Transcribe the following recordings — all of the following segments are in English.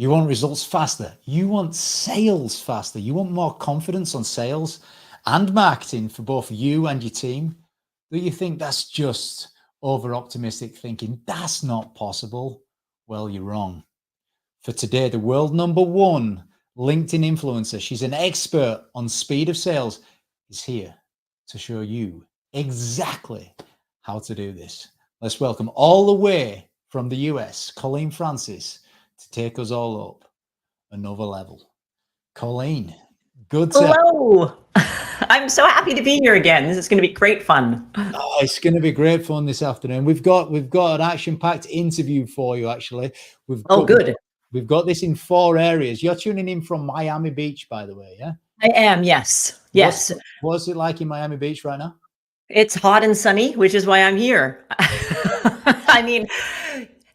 You want results faster. You want sales faster. You want more confidence on sales and marketing for both you and your team. Do you think that's just over optimistic thinking? That's not possible. Well, you're wrong. For today, the world number one LinkedIn influencer, she's an expert on speed of sales, is here to show you exactly how to do this. Let's welcome all the way from the US, Colleen Francis, to take us all up another level. Colleen, good to Hello. I'm so happy to be here again. This is going to be great fun. Oh, it's going to be great fun this afternoon. We've got an action-packed interview for you. Actually, Good. We've got this in 4 areas. You're tuning in from Miami Beach, by the way, yeah? I am. Yes. Yes. What's it like in Miami Beach right now? It's hot and sunny, which is why I'm here. I mean,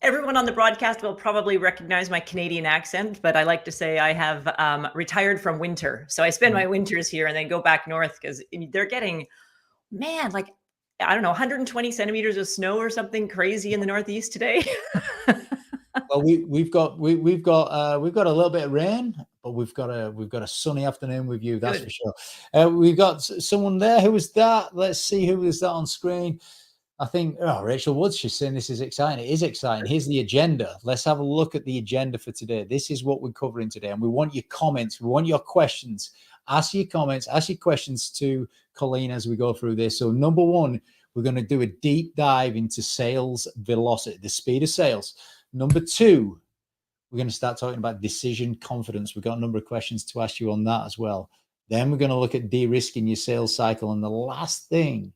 everyone on the broadcast will probably recognize my Canadian accent, but I like to say I have retired from winter. So I spend my winters here and then go back north because they're getting, man, like, I don't know, 120 centimeters of snow or something crazy in the Northeast today. Well, we've got a little bit of rain, but we've got a sunny afternoon with you. That's Good. for sure. We've got someone there. Who was that? Let's see who was that on screen. I think Rachel Woods. She's saying this is exciting. It is exciting. Here's the agenda. Let's have a look at the agenda for today. This is what we're covering today, and we want your comments. We want your questions. Ask your comments. Ask your questions to Colleen as we go through this. So number one, we're going to do a deep dive into sales velocity, the speed of sales. Number two, we're going to start talking about decision confidence. We've got a number of questions to ask you on that as well. Then we're going to look at de-risking your sales cycle. And the last thing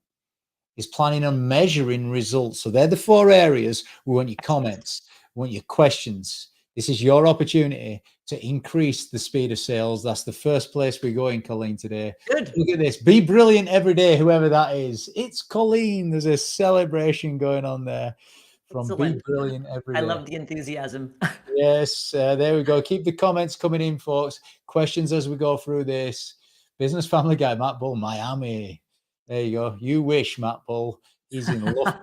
is planning on measuring results. So they're the 4 areas. We want your comments. We want your questions. This is your opportunity to increase the speed of sales. That's the first place we're going, Colleen, today. Good. Look at this. Be brilliant every day, whoever that is. It's Colleen. There's a celebration going on there. From Excellent. Be Brilliant Every Day. I love the enthusiasm. Yes, there we go. Keep the comments coming in, folks. Questions as we go through this. Business Family Guy, Matt Bull, Miami. There you go. You wish, Matt Bull. He's in love.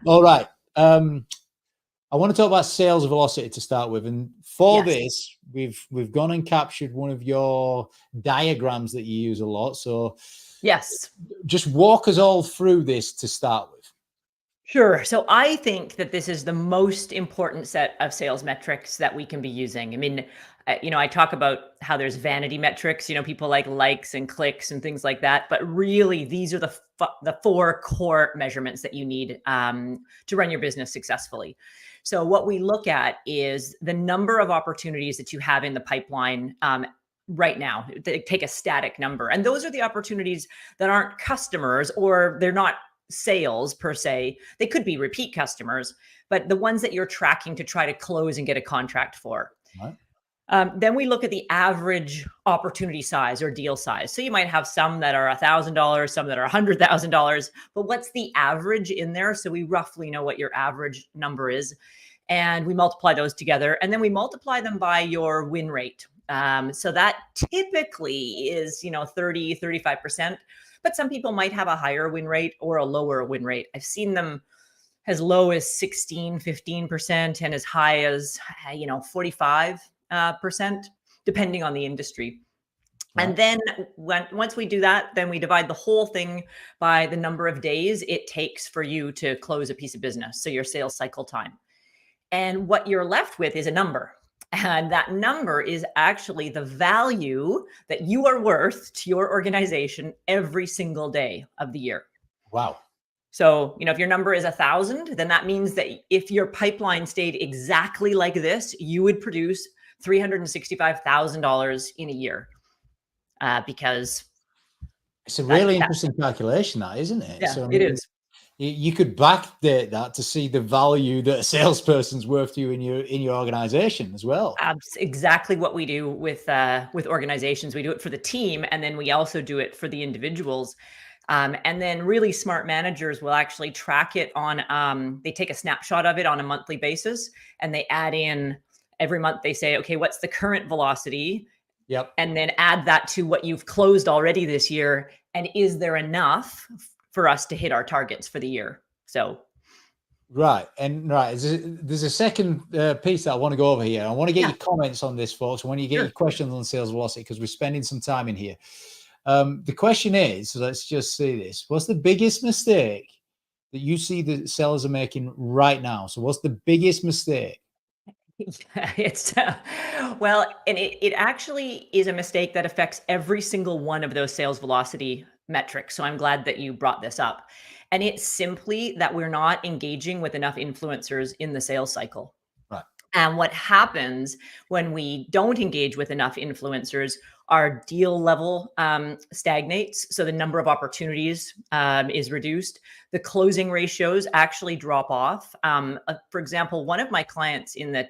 All right. I want to talk about sales velocity to start with. And for this, we've gone and captured one of your diagrams that you use a lot. So yes, just walk us all through this to start with. Sure. So I think that this is the most important set of sales metrics that we can be using. I mean, I talk about how there's vanity metrics, people like likes and clicks and things like that. But really, these are the 4 core measurements that you need to run your business successfully. So what we look at is the number of opportunities that you have in the pipeline right now. They take a static number. And those are the opportunities that aren't customers, or they're not sales per se. They could be repeat customers, but the ones that you're tracking to try to close and get a contract for. Right. Then we look at the average opportunity size or deal size. So you might have some that are $1,000, some that are $100,000, but what's the average in there? So we roughly know what your average number is, and we multiply those together, and then we multiply them by your win rate. So that typically is, 30, 35%, but some people might have a higher win rate or a lower win rate. I've seen them as low as 16, 15% and as high as, 45%, depending on the industry. Right. And then once we do that, then we divide the whole thing by the number of days it takes for you to close a piece of business. So your sales cycle time. And what you're left with is a number. And that number is actually the value that you are worth to your organization every single day of the year. Wow. So, if your number is 1,000, then that means that if your pipeline stayed exactly like this, you would produce $365,000 in a year. Because it's a really interesting calculation, that, isn't it? Yeah, it is. You could backdate that to see the value that a salesperson's worth to you in your organization as well. Exactly what we do with organizations. We do it for the team, and then we also do it for the individuals. And then really smart managers will actually track it on, they take a snapshot of it on a monthly basis, and they add in every month. They say, okay, what's the current velocity? Yep. And then add that to what you've closed already this year. And is there enough for us to hit our targets for the year? So Right. And there's a second piece that I want to go over here. I want to get Yeah, your comments on this, folks. I want you to get your sure. questions on sales velocity because we're spending some time in here. The question is, let's just see this. What's the biggest mistake that you see that sellers are making right now? So what's the biggest mistake? Yeah, it's well, and it actually is a mistake that affects every single one of those sales velocity metrics. So I'm glad that you brought this up. And it's simply that we're not engaging with enough influencers in the sales cycle. Right. And what happens when we don't engage with enough influencers, our deal level stagnates. So the number of opportunities is reduced. The closing ratios actually drop off. For example, one of my clients in the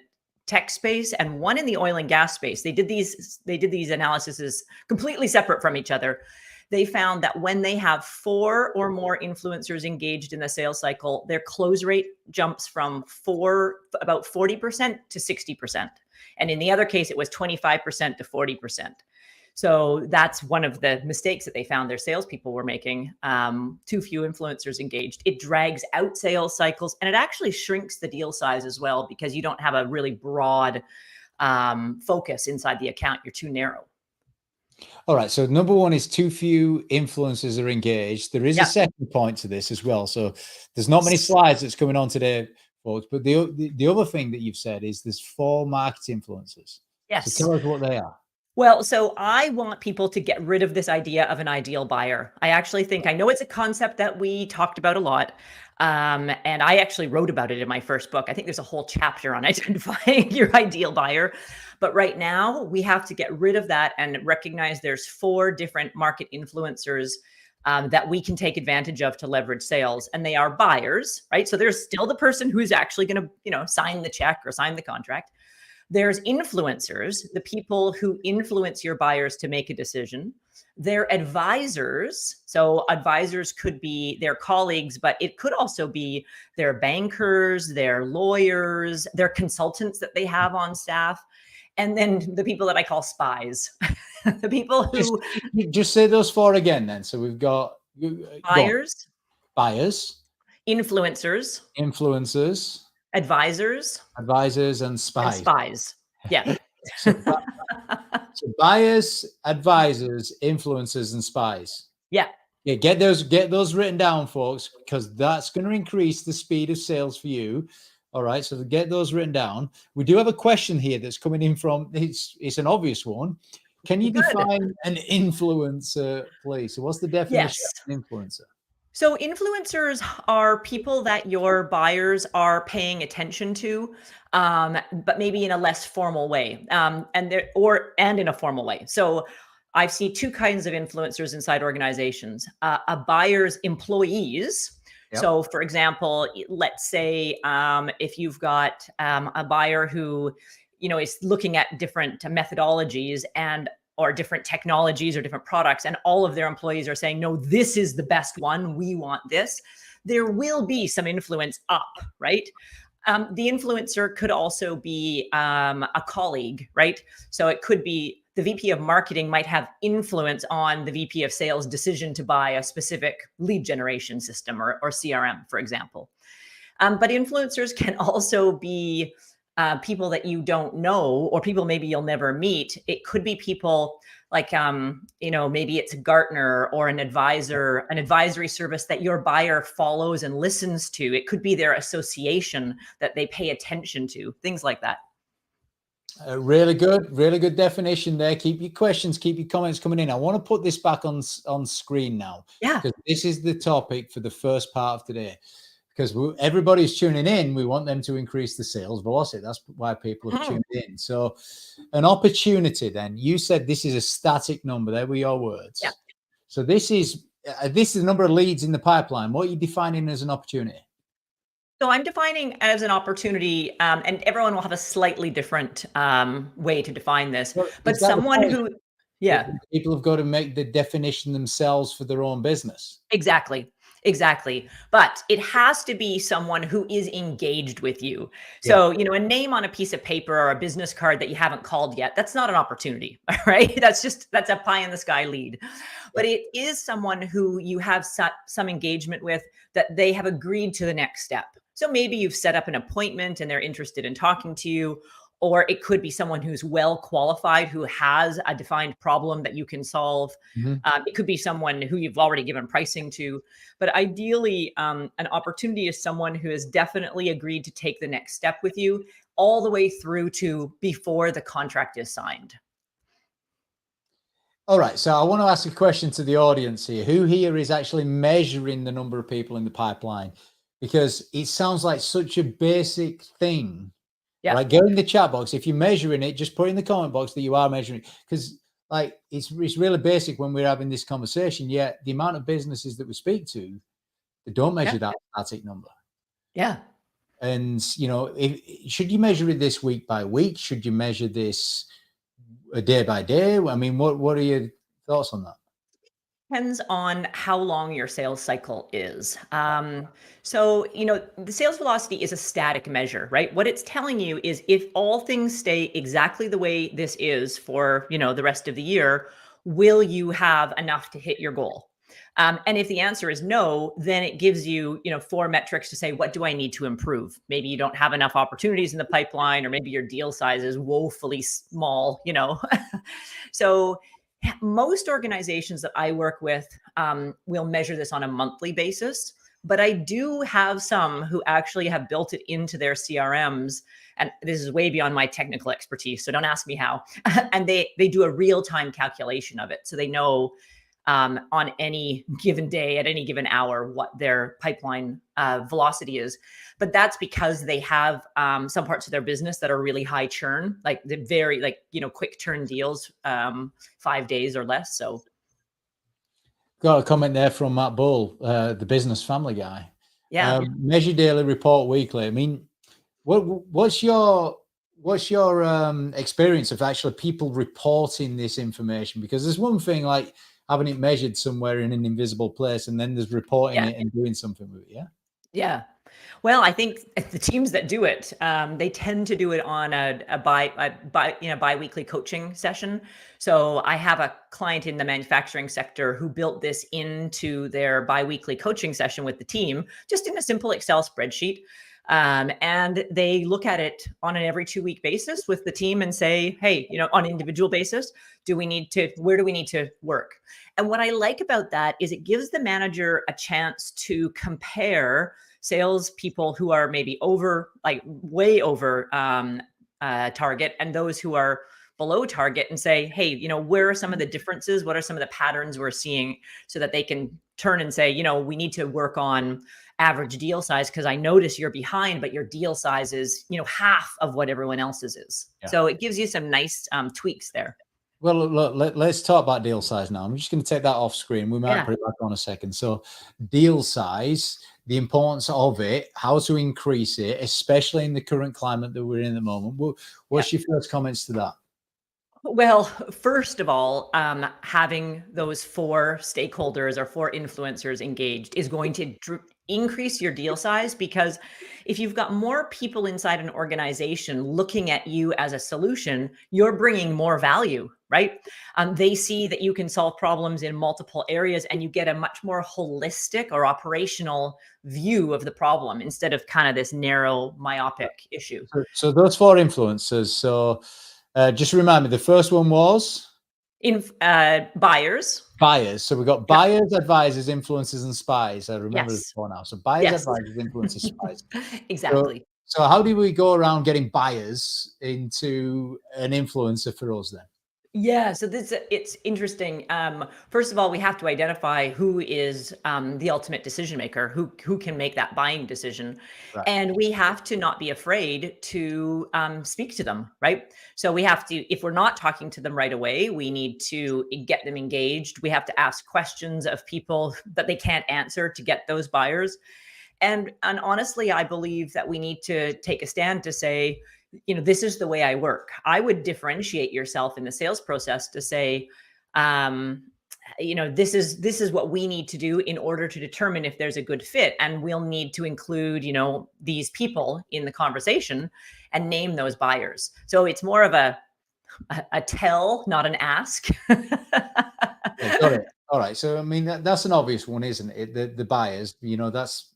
tech space and one in the oil and gas space, they did these analyses completely separate from each other. They found that when they have 4 or more influencers engaged in the sales cycle, their close rate jumps from about 40% to 60%. And in the other case, it was 25% to 40%. So that's one of the mistakes that they found their salespeople were making. Too few influencers engaged. It drags out sales cycles, and it actually shrinks the deal size as well because you don't have a really broad focus inside the account. You're too narrow. All right. So number one is too few influencers are engaged. There is a Yeah. second point to this as well. So there's not many slides that's coming on today, folks. But the other thing that you've said is there's 4 market influencers. Yes. So tell us what they are. Well, so I want people to get rid of this idea of an ideal buyer. I actually think, I know it's a concept that we talked about a lot. And I actually wrote about it in my first book. I think there's a whole chapter on identifying your ideal buyer. But right now, we have to get rid of that and recognize there's 4 different market influencers that we can take advantage of to leverage sales. And they are buyers, right? So there's still the person who's actually going to, sign the check or sign the contract. There's influencers, the people who influence your buyers to make a decision. They're advisors. So advisors could be their colleagues, but it could also be their bankers, their lawyers, their consultants that they have on staff. And then the people that I call spies, the people who just say those 4 again then. So we've got buyers, influencers, advisors, and spies. and spies. Yeah. So buyers, advisors, influencers, and spies. Yeah. Yeah, get those written down, folks, because that's going to increase the speed of sales for you. All right, so get those written down. We do have a question here that's coming in from, it's an obvious one. Can you define an influencer, please? So what's the definition of an influencer? So influencers are people that your buyers are paying attention to, but maybe in a less formal way, and in a formal way. So I see 2 kinds of influencers inside organizations: a buyer's employees. Yep. So, for example, let's say if you've got a buyer who, is looking at different methodologies or different technologies or different products, and all of their employees are saying, no, this is the best one, we want this, there will be some influence up, right? The influencer could also be a colleague, right? So it could be the VP of marketing might have influence on the VP of sales decision to buy a specific lead generation system or CRM, for example. But influencers can also be people that you don't know, or people maybe you'll never meet. It could be people like, maybe it's a Gartner or an advisory service that your buyer follows and listens to. It could be their association that they pay attention to, things like that. Really good definition there. Keep your questions, keep your comments coming in. I want to put this back on screen now. Yeah. Because this is the topic for the first part of today. Because everybody's tuning in, we want them to increase the sales velocity. That's why people have tuned in. So an opportunity then, you said this is a static number. There were your words. Yeah. So this is the number of leads in the pipeline. What are you defining as an opportunity? So I'm defining as an opportunity, and everyone will have a slightly different way to define this, but someone who, people have got to make the definition themselves for their own business. Exactly. But it has to be someone who is engaged with you. So, a name on a piece of paper or a business card that you haven't called yet, that's not an opportunity, right? That's a pie in the sky lead. But it is someone who you have some engagement with, that they have agreed to the next step. So maybe you've set up an appointment and they're interested in talking to you, or it could be someone who's well qualified, who has a defined problem that you can solve. Mhm. It could be someone who you've already given pricing to, but ideally, an opportunity is someone who has definitely agreed to take the next step with you, all the way through to before the contract is signed. All right. So I want to ask a question to the audience here. Who here is actually measuring the number of people in the pipeline? Because it sounds like such a basic thing. Yeah. Like, go in the chat box. If you're measuring it, just put in the comment box that you are measuring it. Because like it's really basic when we're having this conversation. Yet the amount of businesses that we speak to that don't measure that static number. Yeah. And should you measure it this week by week? Should you measure this day by day? I mean, what are your thoughts on that? Depends on how long your sales cycle is. So, the sales velocity is a static measure, right? What it's telling you is if all things stay exactly the way this is for, the rest of the year, will you have enough to hit your goal? And if the answer is no, then it gives you, 4 metrics to say, what do I need to improve? Maybe you don't have enough opportunities in the pipeline, or maybe your deal size is woefully small, So most organizations that I work with will measure this on a monthly basis, but I do have some who actually have built it into their CRMs. And this is way beyond my technical expertise, so don't ask me how. And they do a real-time calculation of it. So they know on any given day, at any given hour, what their pipeline velocity is. But that's because they have some parts of their business that are really high churn, like the very quick turn deals, 5 days or less. So Got a comment there from Matt Bull, the business family guy. yeah. Measure daily, report weekly. I mean, what's your experience of actually people reporting this information? Because there's one thing like having it measured somewhere in an invisible place, and then there's reporting it and doing something with it. Yeah. Yeah. Well, I think the teams that do it, they tend to do it on a bi-weekly coaching session. So I have a client in the manufacturing sector who built this into their bi-weekly coaching session with the team, just in a simple Excel spreadsheet. And they look at it on an every 2-week basis with the team and say, hey, on an individual basis, where do we need to work? And what I like about that is it gives the manager a chance to compare salespeople who are maybe way over target, and those who are below target, and say, hey, where are some of the differences? What are some of the patterns we're seeing, so that they can turn and say, we need to work on average deal size, because I notice you're behind, but your deal size is, half of what everyone else's is. Yeah. So it gives you some nice tweaks there. Well, look, let's talk about deal size now. I'm just going to take that off screen. We might put it back on a second. So deal size, the importance of it, how to increase it, especially in the current climate that we're in at the moment. What's your first comments to that? Well, first of all, having those 4 stakeholders or 4 influencers engaged is going to increase your deal size, because if you've got more people inside an organization looking at you as a solution, you're bringing more value, right? They see that you can solve problems in multiple areas, and you get a much more holistic or operational view of the problem, instead of kind of this narrow, myopic issue. So those 4 influencers. So just remind me, the first one was? Buyers. Buyers. So we've got buyers, advisors, influencers, and spies. I remember this before now. So buyers, advisors, influencers, spies. Exactly. So how do we go around getting buyers into an influencer for us then? Yeah, so it's interesting. First of all, we have to identify who is the ultimate decision maker, who can make that buying decision, and we have to not be afraid to speak to them, right? So we have to, if we're not talking to them right away, we need to get them engaged. We have to ask questions of people that they can't answer to get those buyers. And honestly, I believe that we need to take a stand to say, this is the way I work. I would differentiate yourself in the sales process to say, this is what we need to do in order to determine if there's a good fit. And we'll need to include, these people in the conversation and name those buyers. So it's more of a tell, not an ask. Got it. All right. So, I mean, that's an obvious one, isn't it? The buyers, that's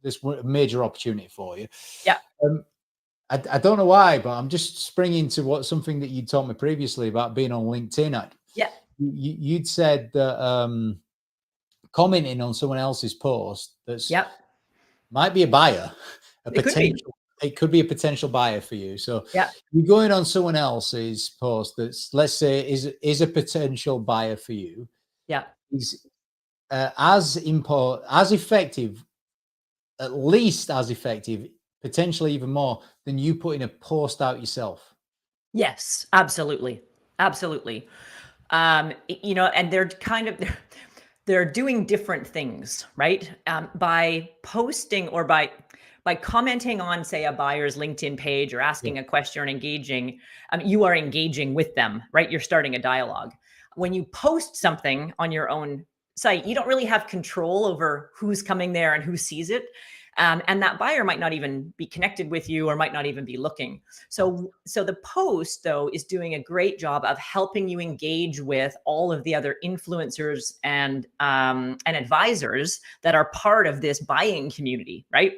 this major opportunity for you. Yeah. I don't know why, but I'm just springing to something that you told me previously about being on LinkedIn. Yeah. You'd said that commenting on someone else's post Yep. might be a buyer, It could be. it could be a potential buyer for you. So Yeah. you're going on someone else's post that's, let's say, is a potential buyer for you. Yeah. Is as effective, at least as effective, potentially even more than you putting a post out yourself. Yes, absolutely. Absolutely. And they're kind of they're doing different things, right? By posting or by commenting on, say, a buyer's LinkedIn page or Yeah. asking a question or engaging, you are engaging with them, right? You're starting a dialogue. When you post something on your own site, you don't really have control over who's coming there and who sees it. And that buyer might not even be connected with you or might not even be looking. So the post, though, is doing a great job of helping you engage with all of the other influencers and advisors that are part of this buying community, right?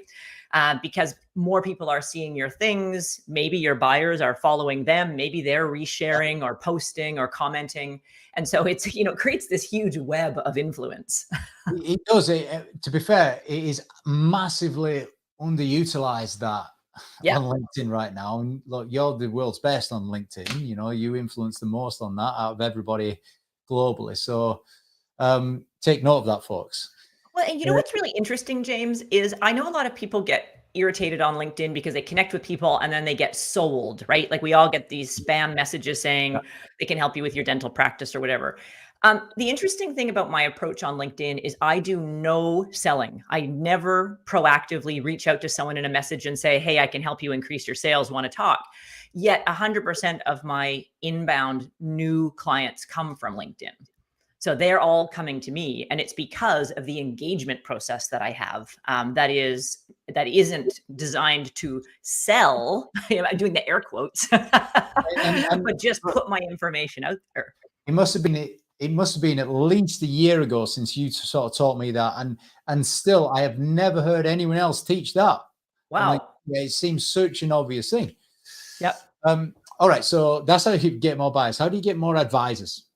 Because more people are seeing your things. Maybe your buyers are following them. Maybe they're resharing or posting or commenting. And so it's, creates this huge web of influence. It does. To be fair, it is massively underutilized that Yeah. on LinkedIn right now. And look, you're the world's best on LinkedIn. You influence the most on that out of everybody globally. So take note of that, folks. Well, and what's really interesting, James, is I know a lot of people get irritated on LinkedIn because they connect with people and then they get sold, right? Like we all get these spam messages saying they can help you with your dental practice or whatever. The interesting thing about my approach on LinkedIn is I do no selling. I never proactively reach out to someone in a message and say, hey, I can help you increase your sales, want to talk. Yet 100% of my inbound new clients come from LinkedIn. So they're all coming to me, and it's because of the engagement process that I have. That isn't designed to sell. I'm doing the air quotes, but just put my information out there. It must have been at least a year ago since you sort of taught me that, and still I have never heard anyone else teach that. Wow. It seems such an obvious thing. Yep. All right, so that's how you get more buyers. How do you get more advisors?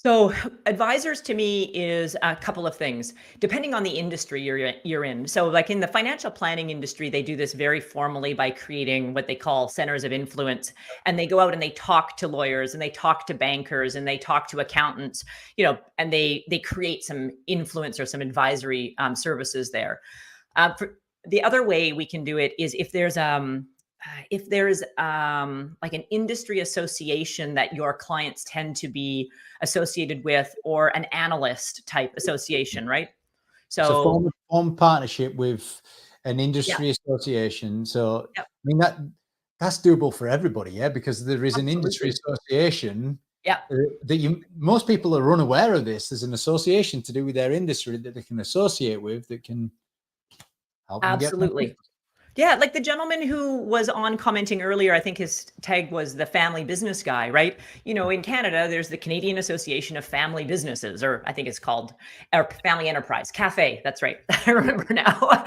So advisors to me is a couple of things, depending on the industry you're in. So like in the financial planning industry, they do this very formally by creating what they call centers of influence. And they go out and they talk to lawyers and they talk to bankers and they talk to accountants, and they create some influence or some advisory services there. The other way we can do it is if there's like an industry association that your clients tend to be associated with, or an analyst type association, right? So form partnership with an industry Yeah. association. So Yep. I mean that's doable for everybody, yeah, because there is an industry association. Yeah. That most people are unaware of this. There's an association to do with their industry that they can associate with that can help them get more Absolutely. business. Yeah, like the gentleman who was on commenting earlier, I think his tag was the family business guy, right? In Canada, there's the Canadian Association of Family Businesses, or I think it's called, or Family Enterprise Cafe. That's right. I remember now.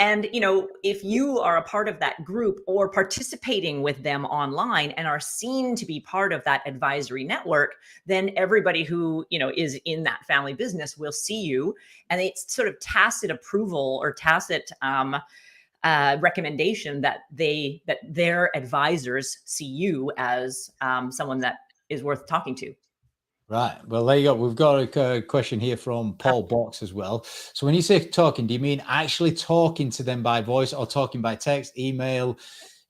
And, if you are a part of that group or participating with them online and are seen to be part of that advisory network, then everybody who, is in that family business will see you. And it's sort of tacit approval or tacit, recommendation that their advisors see you as someone that is worth talking to. Right. Well, there you go. We've got a question here from Paul Box as well. So when you say talking, do you mean actually talking to them by voice or talking by text, email?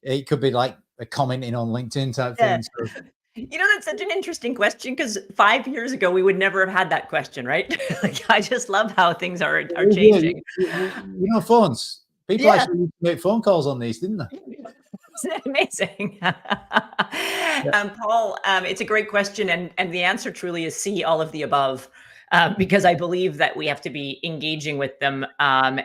It could be like a commenting on LinkedIn type Yeah. thing. So, That's such an interesting question because 5 years ago, we would never have had that question, right? Like, I just love how things are changing. phones. People Yeah. actually used to make phone calls on these, didn't they? Isn't that amazing? Yeah. Paul, it's a great question. And the answer truly is C, all of the above. Because I believe that we have to be engaging with them, and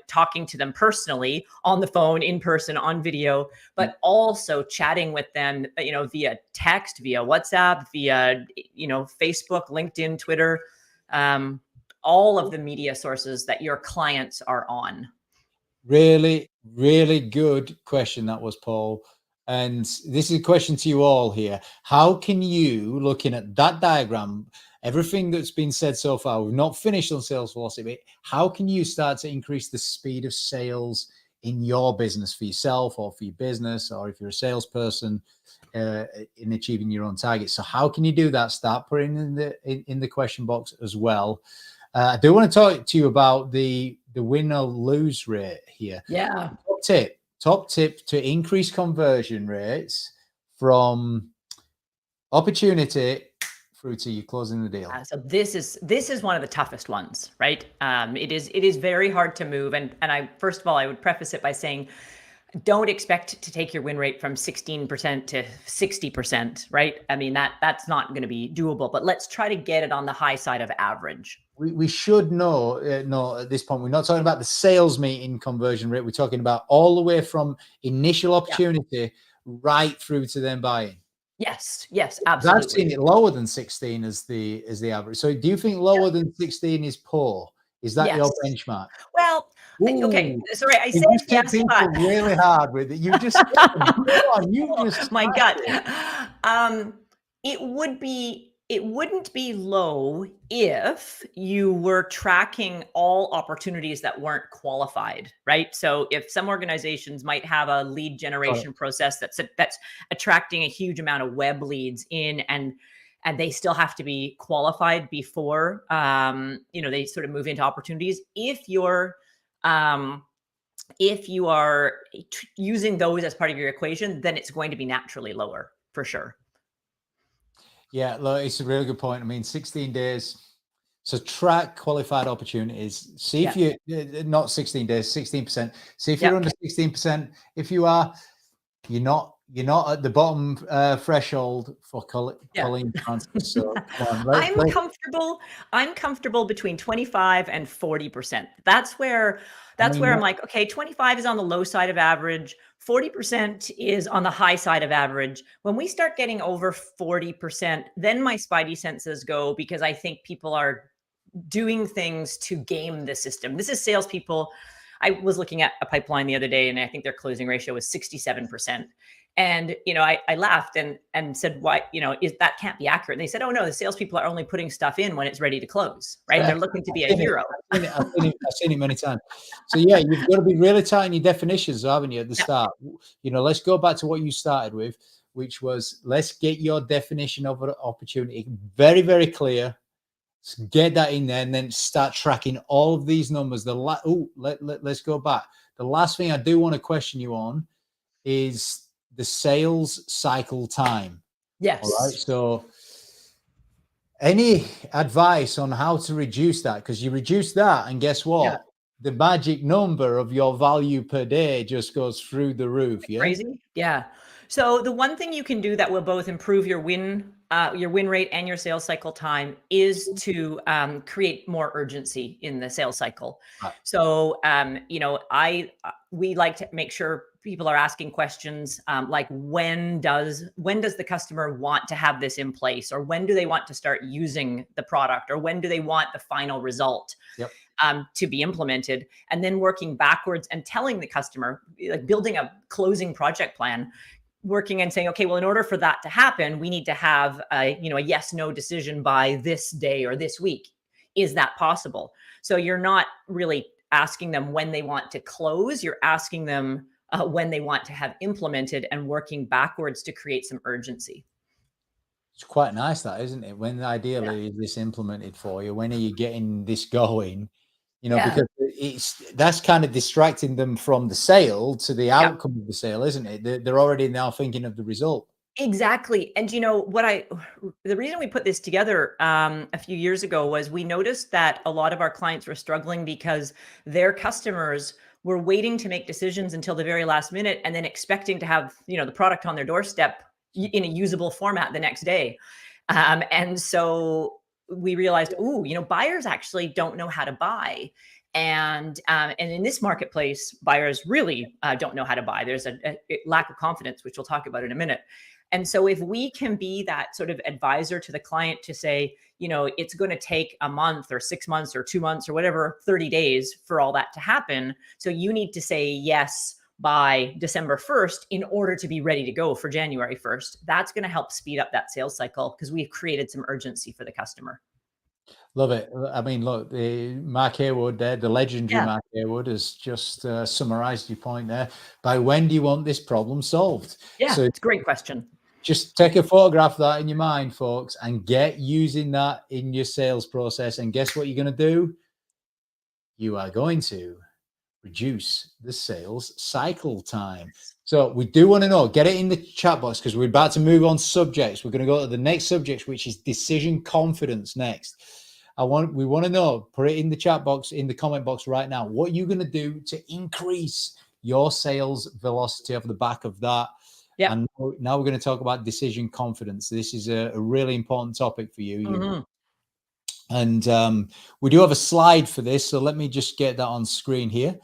talking to them personally on the phone, in person, on video, but also chatting with them, via text, via WhatsApp, via, Facebook, LinkedIn, Twitter. all of the media sources that your clients are on? Really, really good question that was, Paul. And this is a question to you all here. How can you, looking at that diagram, everything that's been said so far, we've not finished on sales velocity, how can you start to increase the speed of sales in your business for yourself or for your business, or if you're a salesperson in achieving your own targets? So how can you do that? Start putting in the question box as well. I do want to talk to you about the win or lose rate here. Yeah. Top tip to increase conversion rates from opportunity through to you closing the deal. So this is one of the toughest ones, right? It is very hard to move. And I, first of all, I would preface it by saying, don't expect to take your win rate from 16% to 60%, right? I mean, that's not going to be doable, but let's try to get it on the high side of average. We should know at this point, we're not talking about the sales meeting conversion rate. We're talking about all the way from initial opportunity right through to them buying. Yes, absolutely. I've seen it lower than 16 as the average. So do you think lower than 16 is poor? Is that your benchmark? Well, okay. Sorry, I said yes, but really hard with it. You just my gut. It wouldn't be low if you were tracking all opportunities that weren't qualified, right? So if some organizations might have a lead generation process that's attracting a huge amount of web leads in, and they still have to be qualified before they sort of move into opportunities. If you are using those as part of your equation, then it's going to be naturally lower for sure. Yeah, look, it's a really good point. I mean, 16 days. So track qualified opportunities. See if you not 16 days, 16%. See if you're under 16%. If you are, you're not at the bottom threshold for Colleen Francis. So I'm comfortable between 25 and 40%. That's where I'm like, okay, 25 is on the low side of average. 40% is on the high side of average. When we start getting over 40%, then my spidey senses go, because I think people are doing things to game the system. This is salespeople. I was looking at a pipeline the other day, and I think their closing ratio was 67%. And, I laughed and said, why, that can't be accurate. And they said, oh no, the salespeople are only putting stuff in when it's ready to close, right? They're looking to be a hero. I've seen it many times. So yeah, you've got to be really tight in your definitions, haven't you, at the start? Let's go back to what you started with, which was, let's get your definition of an opportunity very, very clear. Get that in there, and then start tracking all of these numbers. Let's go back. The last thing I do want to question you on is the sales cycle time. Yes. All right. So any advice on how to reduce that? Because you reduce that, and guess what? Yeah. The magic number of your value per day just goes through the roof. Yeah. Crazy. Yeah. So the one thing you can do that will both improve your win rate and your sales cycle time is to create more urgency in the sales cycle. Right. So, we like to make sure people are asking questions like, when does the customer want to have this in place, or when do they want to start using the product, or when do they want the final result to be implemented, and then working backwards and telling the customer, like building a closing project plan, working and saying, okay, well, in order for that to happen, we need to have a yes/no decision by this day or this week. Is that possible? So you're not really asking them when they want to close. You're asking them when they want to have implemented, and working backwards to create some urgency. It's quite nice, that, isn't it? When ideally is this implemented for you? When are you getting this going? Because that's kind of distracting them from the sale to the outcome of the sale, isn't it? They're already now thinking of the result. Exactly. And the reason we put this together a few years ago was we noticed that a lot of our clients were struggling because their customers were waiting to make decisions until the very last minute, and then expecting to have, the product on their doorstep in a usable format the next day. And so we realized, buyers actually don't know how to buy. And in this marketplace, buyers really don't know how to buy. There's a lack of confidence, which we'll talk about in a minute. And so if we can be that sort of advisor to the client to say, it's going to take a month or 6 months or 2 months or whatever, 30 days for all that to happen. So you need to say yes by December 1st in order to be ready to go for January 1st. That's going to help speed up that sales cycle because we've created some urgency for the customer. Love it. I mean, look, the Mark Haywood there, the legendary Yeah. Mark Haywood, has just summarized your point there. By when do you want this problem solved? Yeah, So it's a great question. just take a photograph of that in your mind, folks, and get using that in your sales process. And guess what you're going to do? You are going to reduce the sales cycle time. So we do want to know, get it in the chat box because we're about to move on subjects. We're going to go to the next subject, which is decision confidence next. We want to know, put it in the chat box, in the comment box right now, what you're going to do to increase your sales velocity off the back of that. Yeah. And now we're going to talk about decision confidence. This is a really important topic for you. Mm-hmm. And we do have a slide for this. So let me just get that on screen here.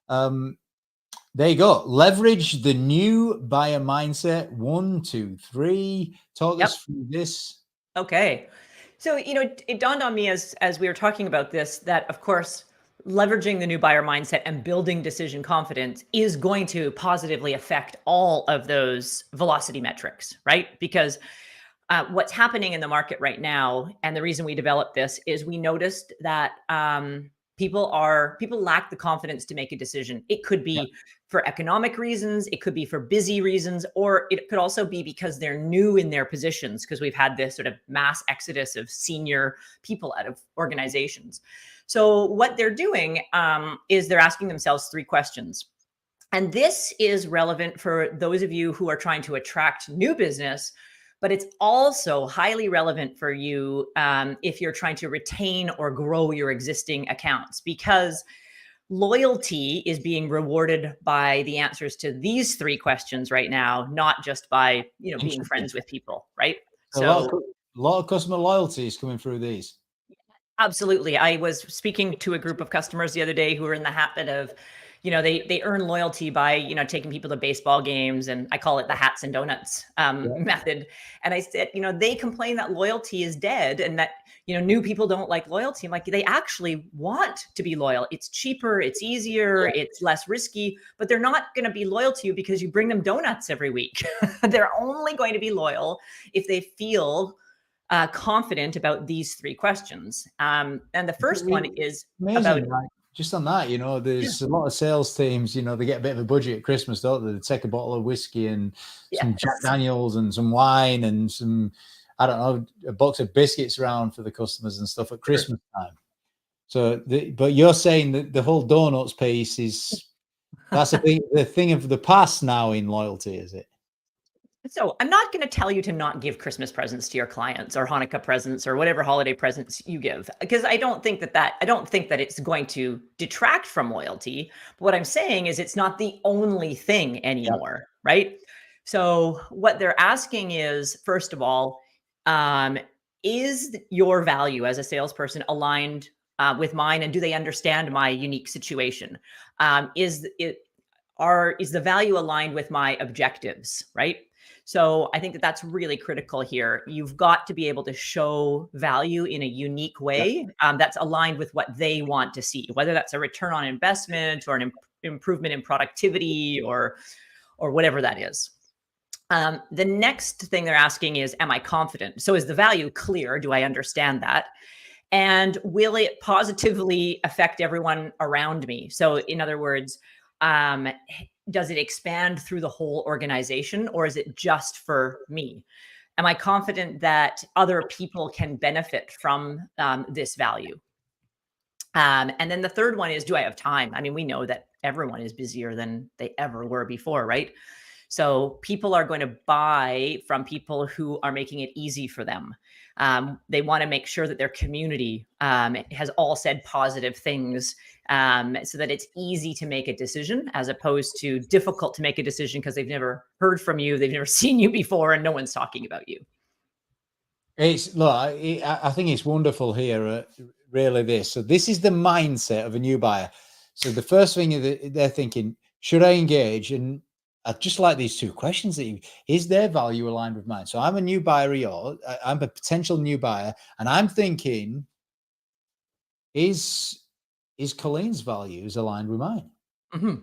There you go. Leverage the new buyer mindset. 1, 2, 3. Talk us through this. Okay. So, it dawned on me as we were talking about this, that of course, leveraging the new buyer mindset and building decision confidence is going to positively affect all of those velocity metrics, right? Because what's happening in the market right now, and the reason we developed this, is we noticed that people lack the confidence to make a decision. It could be for economic reasons, it could be for busy reasons, or it could also be because they're new in their positions, because we've had this sort of mass exodus of senior people out of organizations. So what they're doing is they're asking themselves 3 questions. And this is relevant for those of you who are trying to attract new business, but it's also highly relevant for you if you're trying to retain or grow your existing accounts, because loyalty is being rewarded by the answers to these 3 questions right now, not just by being friends with people, right? So a lot of customer loyalty is coming through these. Absolutely. I was speaking to a group of customers the other day who were in the habit of, they earn loyalty by, taking people to baseball games, and I call it the hats and donuts method. And I said, they complain that loyalty is dead and that, new people don't like loyalty. I'm like, they actually want to be loyal. It's cheaper, it's easier, it's less risky, but they're not going to be loyal to you because you bring them donuts every week. They're only going to be loyal if they feel confident about these 3 questions. And the first one is amazing, about right? Just on that, there's a lot of sales teams, they get a bit of a budget at Christmas, don't they? They take a bottle of whiskey and some Jack Daniels and some wine and some, I don't know, a box of biscuits around for the customers and stuff at Christmas time. So, but you're saying that the whole donuts piece that's the thing of the past now in loyalty, is it? So I'm not going to tell you to not give Christmas presents to your clients or Hanukkah presents or whatever holiday presents you give, because I don't think that it's going to detract from loyalty. But what I'm saying is it's not the only thing anymore, right? So what they're asking is, first of all, is your value as a salesperson aligned with mine, and do they understand my unique situation? Is the value aligned with my objectives, right? So I think that that's really critical here. You've got to be able to show value in a unique way that's aligned with what they want to see, whether that's a return on investment or an improvement in productivity or whatever that is. The next thing they're asking is, am I confident? So is the value clear? Do I understand that? And will it positively affect everyone around me? So in other words, does it expand through the whole organization, or is it just for me? Am I confident that other people can benefit from this value? And then the third one is, do I have time? I mean, we know that everyone is busier than they ever were before, right? So people are going to buy from people who are making it easy for them. They want to make sure that their community has all said positive things so that it's easy to make a decision, as opposed to difficult to make a decision because they've never heard from you, they've never seen you before, and no one's talking about you. I think it's wonderful here. really this. So this is the mindset of a new buyer. So the first thing that they're thinking, should I engage? And I just like these two questions that is their value aligned with mine? So I'm a new buyer, or I'm a potential new buyer, and I'm thinking, is Colleen's values aligned with mine? Mm-hmm.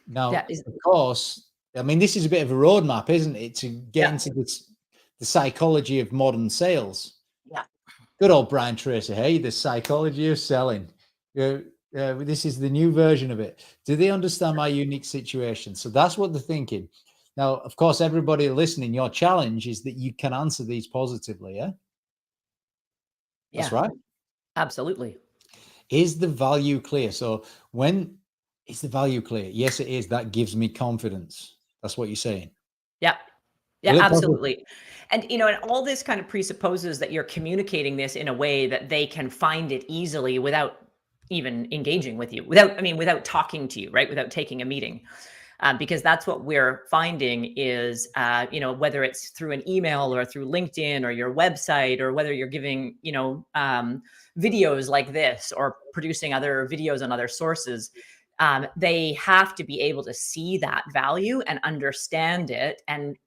Now, Yeah. of course, I mean, this is a bit of a roadmap, isn't it, to get into the psychology of modern sales. Yeah. Good old Brian Tracy. Hey, the psychology of selling. This is the new version of it. Do they understand my unique situation? So that's what they're thinking. Now, of course, everybody listening, your challenge is that you can answer these positively. Yeah, that's right. Absolutely. Is the value clear? So when is the value clear? Yes, it is. That gives me confidence. That's what you're saying. Yeah. Yeah, absolutely. And, and all this kind of presupposes that you're communicating this in a way that they can find it easily without even engaging with you, without talking to you, right? Without taking a meeting. Because that's what we're finding is, whether it's through an email or through LinkedIn or your website, or whether you're giving, videos like this or producing other videos on other sources, they have to be able to see that value and understand it and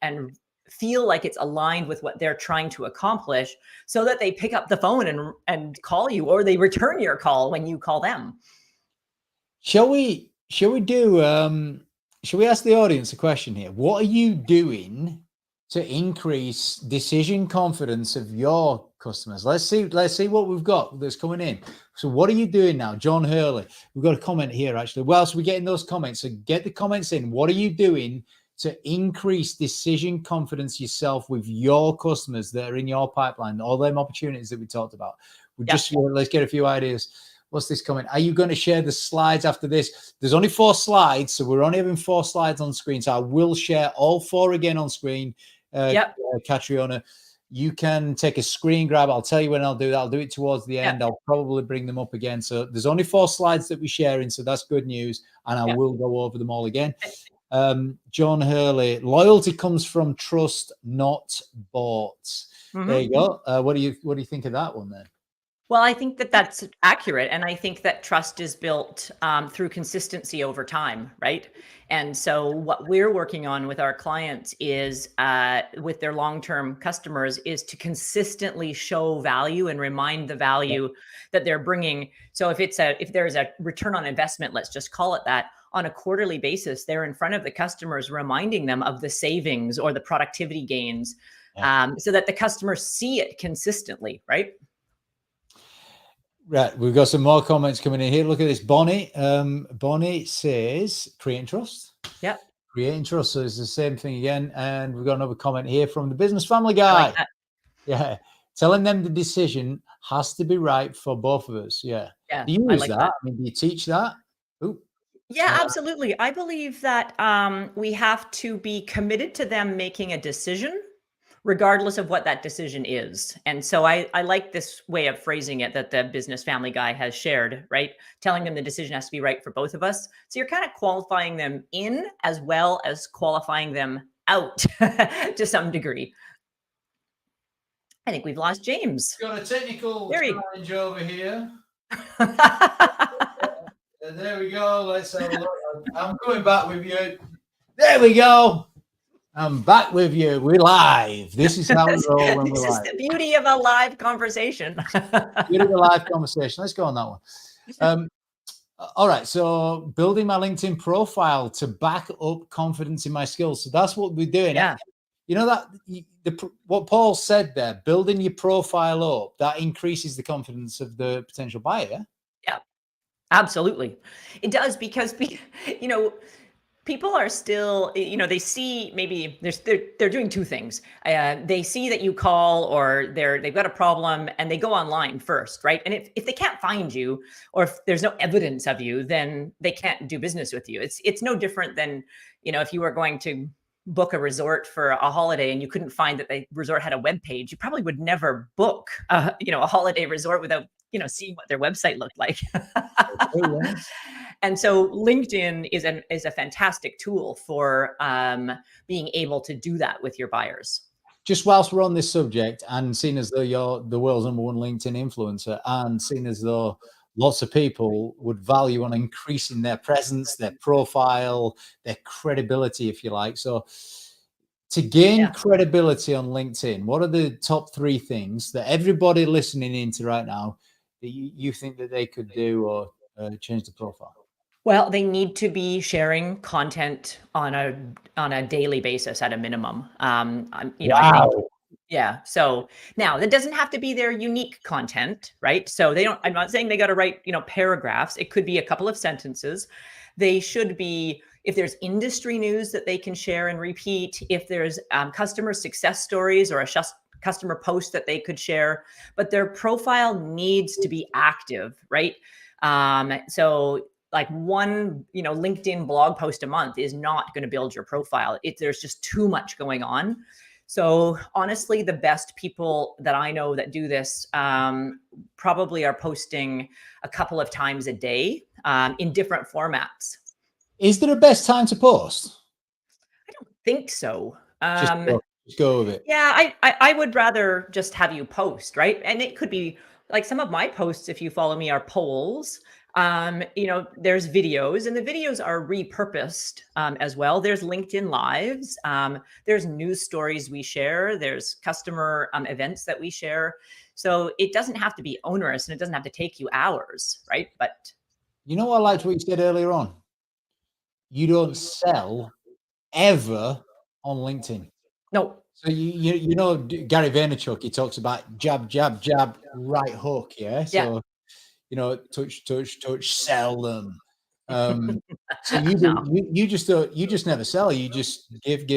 feel like it's aligned with what they're trying to accomplish, so that they pick up the phone and call you, or they return your call when you call them. Shall we ask the audience a question here? What are you doing to increase decision confidence of your customers? Let's see what we've got that's coming in. So what are you doing now? John Hurley, we've got a comment here actually. Well, so we're getting those comments. So get the comments in. What are you doing to increase decision confidence yourself with your customers that are in your pipeline, all them opportunities that we talked about? Let's get a few ideas. What's this comment? Are you going to share the slides after this? There's only 4 slides, so we're only having 4 slides on screen. So I will share all 4 again on screen. Catriona, you can take a screen grab. I'll tell you when I'll do that. I'll do it towards the end. I'll probably bring them up again. So there's only 4 slides that we're sharing, so that's good news. And I will go over them all again. John Hurley, loyalty comes from trust, not bought. Mm-hmm. There you go. What do you think of that one then? Well, I think that that's accurate. And I think that trust is built through consistency over time, right? And so what we're working on with our clients is, with their long-term customers, is to consistently show value and remind the value that they're bringing. So if there's a return on investment, let's just call it that, on a quarterly basis, they're in front of the customers, reminding them of the savings or the productivity gains, so that the customers see it consistently, right? Right, we've got some more comments coming in here. Look at this, Bonnie. Bonnie says, creating trust. Yeah. Creating trust. So it's the same thing again. And we've got another comment here from the Business Family Guy. Like yeah. Telling them the decision has to be right for both of us. Yeah. Yeah. Do you use that? I mean, do you teach that? Ooh. Yeah, absolutely. I believe that we have to be committed to them making a decision, regardless of what that decision is. And so I like this way of phrasing it that the Business Family Guy has shared, right? Telling them the decision has to be right for both of us. So you're kind of qualifying them in as well as qualifying them out to some degree. I think we've lost James. Got a technical challenge over here. There we go. Let's have a look. I'm coming back with you. There we go. I'm back with you. We're live. This is how we roll when we're live. This is the beauty of a live conversation. Beauty of a live conversation. Let's go on that one. All right. So building my LinkedIn profile to back up confidence in my skills. So that's what we're doing. Yeah. You know that what Paul said there, building your profile up, that increases the confidence of the potential buyer. Yeah, absolutely. It does, because, people are still, they see maybe they're doing 2 things. They see that you call, or they've got a problem, and they go online first, right? And if they can't find you, or if there's no evidence of you, then they can't do business with you. It's no different than, if you were going to book a resort for a holiday and you couldn't find that the resort had a web page, you probably would never book a holiday resort without seeing what their website looked like. And so LinkedIn is a fantastic tool for being able to do that with your buyers. just whilst we're on this subject, and seeing as though you're the world's #1 LinkedIn influencer, and seeing as though lots of people would value on increasing their presence, their profile, their credibility, if you like. So to gain credibility on LinkedIn, what are the top 3 things that everybody listening into right now that you think that they could do or change the profile? Well, they need to be sharing content on a daily basis at a minimum. I think, Wow. yeah. So now that doesn't have to be their unique content, right? So they don't. I'm not saying they got to write, paragraphs. It could be a couple of sentences. They should be. If there's industry news that they can share and repeat, if there's customer success stories or a customer post that they could share, but their profile needs to be active, right? So like one, LinkedIn blog post a month is not going to build your profile. There's just too much going on. So honestly, the best people that I know that do this probably are posting a couple of times a day in different formats. Is there a best time to post? I don't think so. Just go with it. Yeah, I would rather just have you post, right? And it could be like some of my posts, if you follow me, are polls. There's videos, and the videos are repurposed as well. There's LinkedIn Lives. There's news stories we share. There's customer events that we share. So it doesn't have to be onerous, and it doesn't have to take you hours, right? But I liked what you said earlier on. You don't sell ever on LinkedIn. no. So Gary Vaynerchuk, he talks about jab, jab, jab, right hook. Yeah. So touch, touch, touch, sell them. So you just never sell. You just give.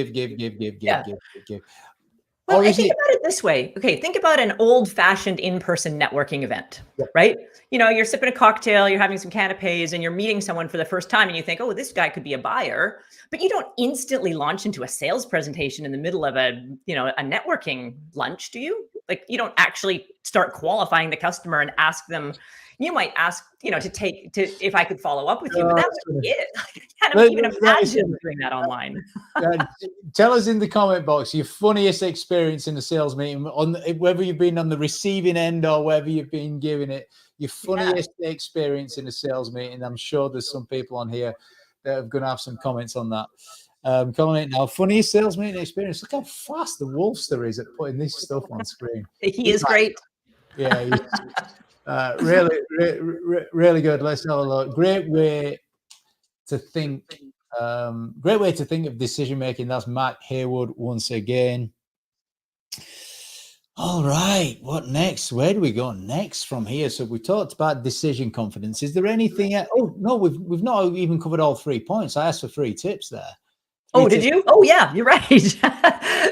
Well, I think about it this way. Okay, think about an old-fashioned in-person networking event, right? You're sipping a cocktail, you're having some canapes, and you're meeting someone for the first time, and you think, oh, this guy could be a buyer. But you don't instantly launch into a sales presentation in the middle of a networking lunch, do you? Like, you don't actually start qualifying the customer and ask them. You might ask, if I could follow up with you, but that's it. I can't even imagine doing that online. Tell us in the comment box your funniest experience in a sales meeting, whether you've been on the receiving end or whether you've been giving it. Your funniest experience in a sales meeting. I'm sure there's some people on here that are going to have some comments on that. Comment now. Funniest sales meeting experience. Look how fast the Wolfster is at putting this stuff on screen. He is great. Yeah. Really, really good. Let's have a look. Great way to think. Great way to think of decision making. That's Matt Haywood once again. All right, what next? Where do we go next from here? So we talked about decision confidence. Is there anything? Oh no, we've not even covered all 3 points. I asked for 3 tips there. Did you? Oh yeah, you're right.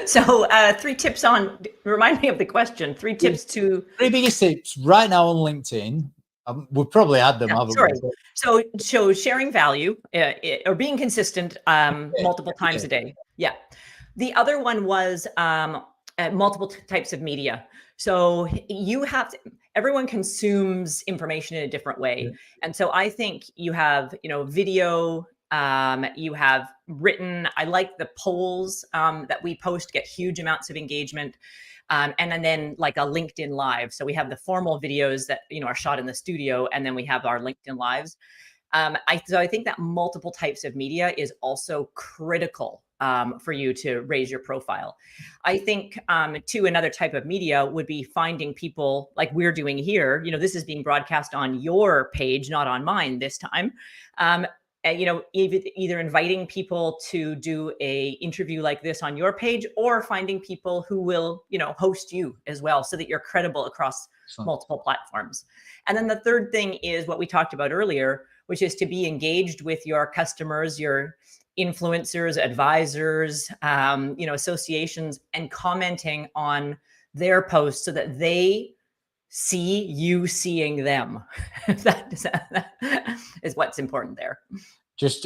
So 3 tips on. Remind me of the question. 3 tips to 3 biggest tips right now on LinkedIn. We'll probably add them. Sorry. So sharing value or being consistent multiple times a day. Yeah. The other one was multiple types of media. So everyone consumes information in a different way. Yeah. And so I think you have, video, you have written. I like the polls that we post get huge amounts of engagement. And then like a LinkedIn Live. So we have the formal videos that, are shot in the studio, and then we have our LinkedIn Lives. So I think that multiple types of media is also critical for you to raise your profile. I think another type of media would be finding people like we're doing here. This is being broadcast on your page, not on mine this time. Either inviting people to do a interview like this on your page, or finding people who will, host you as well, so that you're credible across multiple platforms. And then the third thing is what we talked about earlier, which is to be engaged with your customers, your influencers, advisors, associations, and commenting on their posts so that they see you seeing them. That is what's important there.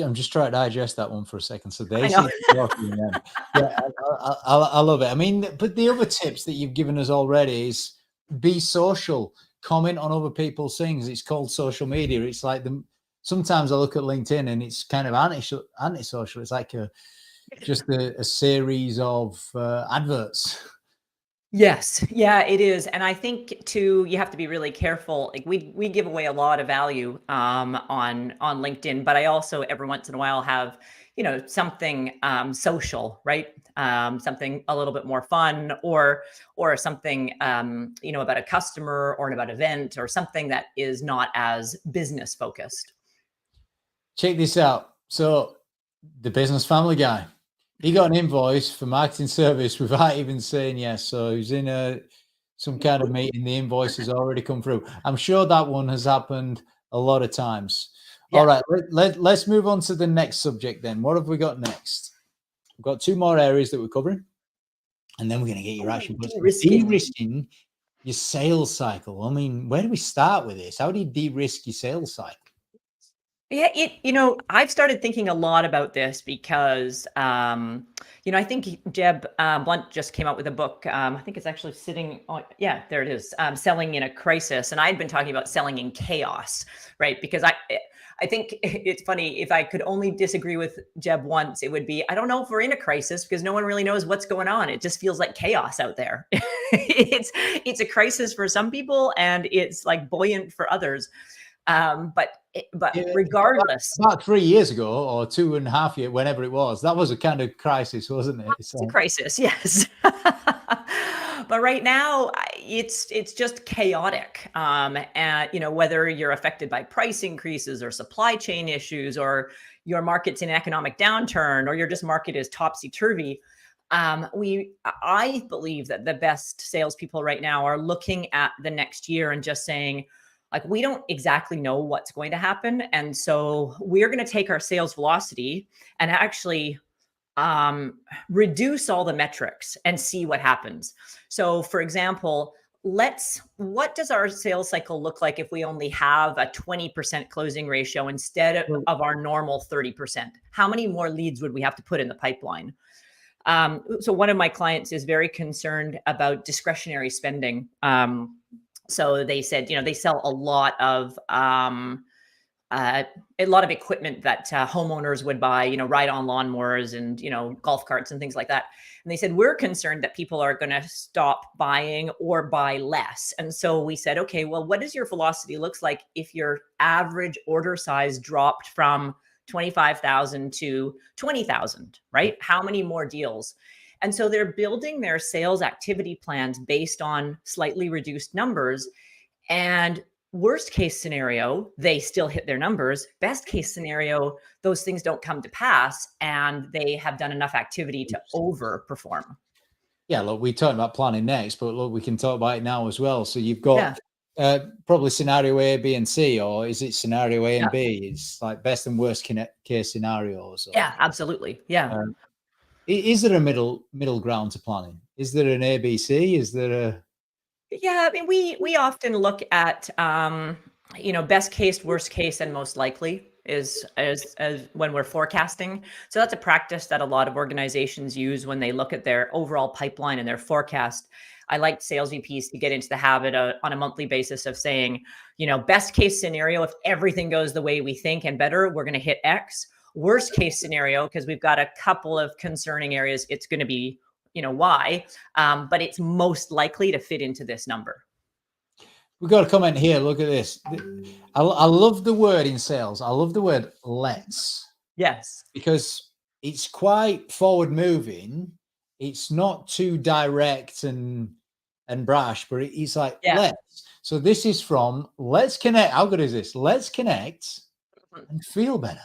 I'm just trying to digest that one for a second. So they see them. Yeah, I love it. I mean, but the other tips that you've given us already is be social, comment on other people's things. It's called social media. It's like sometimes I look at LinkedIn and it's kind of antisocial. It's like just a series of adverts. Yes. Yeah, it is. And I think too, you have to be really careful. Like we give away a lot of value on LinkedIn, but I also every once in a while have, something social, right? Something a little bit more fun or something about a customer or about an event or something that is not as business focused. Check this out. So the business family guy, he got an invoice for marketing service without even saying yes. So he's in some kind of meeting. The invoice has already come through. I'm sure that one has happened a lot of times. Yeah. All right, let's move on to the next subject then. What have we got next? We've got two more areas that we're covering, and then we're going to get your action. De-risking your sales cycle. I mean, where do we start with this? How do you de-risk your sales cycle? Yeah, I've started thinking a lot about this because, I think Jeb Blunt just came out with a book. I think it's actually sitting on, yeah, there it is, Selling in a Crisis. And I'd been talking about selling in chaos, right? Because I think it's funny, if I could only disagree with Jeb once, it would be, I don't know if we're in a crisis because no one really knows what's going on. It just feels like chaos out there. It's a crisis for some people and it's like buoyant for others. But Yeah, regardless, about 3 years ago or 2.5 years, whenever it was, that was a kind of crisis, wasn't it? it's a crisis, yes. But right now, it's just chaotic. And whether you're affected by price increases or supply chain issues, or your market's in an economic downturn, or your just market is topsy turvy. I believe that the best salespeople right now are looking at the next year and just saying, like, we don't exactly know what's going to happen. And so we're going to take our sales velocity and actually reduce all the metrics and see what happens. So for example, what does our sales cycle look like if we only have a 20% closing ratio instead of our normal 30%? How many more leads would we have to put in the pipeline? So one of my clients is very concerned about discretionary spending. So they said, they sell a lot of equipment that homeowners would buy, ride-on lawnmowers and, golf carts and things like that. And they said, we're concerned that people are going to stop buying or buy less. And so we said, okay, well, what does your velocity looks like if your average order size dropped from 25,000 to 20,000, right? How many more deals? And so they're building their sales activity plans based on slightly reduced numbers. And worst case scenario, they still hit their numbers. Best case scenario, those things don't come to pass and they have done enough activity to overperform. Yeah, look, we talked about planning next, but look, we can talk about it now as well. So you've got probably scenario A, B, and C, or is it scenario A and B? It's like best and worst case scenarios. Or, yeah, absolutely. Yeah. Is there a middle ground to planning? Is there an ABC? Is there a... Yeah, I mean, we often look at best case, worst case, and most likely is as when we're forecasting. So that's a practice that a lot of organizations use when they look at their overall pipeline and their forecast. I like sales VPs to get into the habit of, on a monthly basis, of saying, best case scenario, if everything goes the way we think and better, we're going to hit X. Worst case scenario, because we've got a couple of concerning areas, it's going to be Y, but it's most likely to fit into this number. We've got a comment here. Look at this. I love the word in sales. I love the word let's. Yes. Because it's quite forward moving. It's not too direct and brash, but it's like let's. So this is from Let's Connect. How good is this? Let's connect and feel better.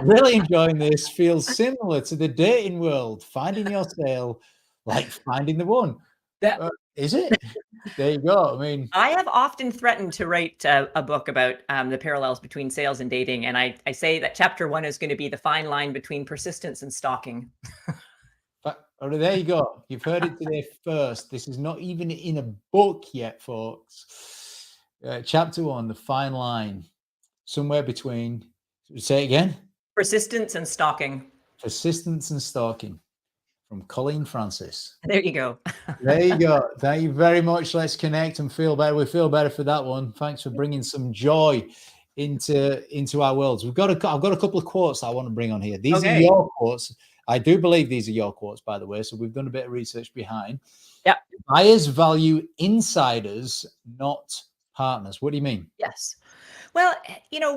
Really enjoying this. Feels similar to the dating world, finding your sale like finding the one. Is it? There you go. I mean, I have often threatened to write a book about the parallels between sales and dating, and I say that chapter 1 is going to be the fine line between persistence and stalking. There you go. You've heard it today first. This is not even in a book yet, folks. Chapter 1, the fine line, somewhere between. Say it again. Persistence and stalking. Persistence and stalking, from Colleen Francis. There you go. There you go. Thank you very much. Let's connect and feel better. We feel better for that one. Thanks for bringing some joy into our worlds. I've got a couple of quotes I want to bring on here. These are your quotes. I do believe these are your quotes, by the way. So we've done a bit of research behind. Yeah. Buyers value insiders, not partners. What do you mean? Yes. Well,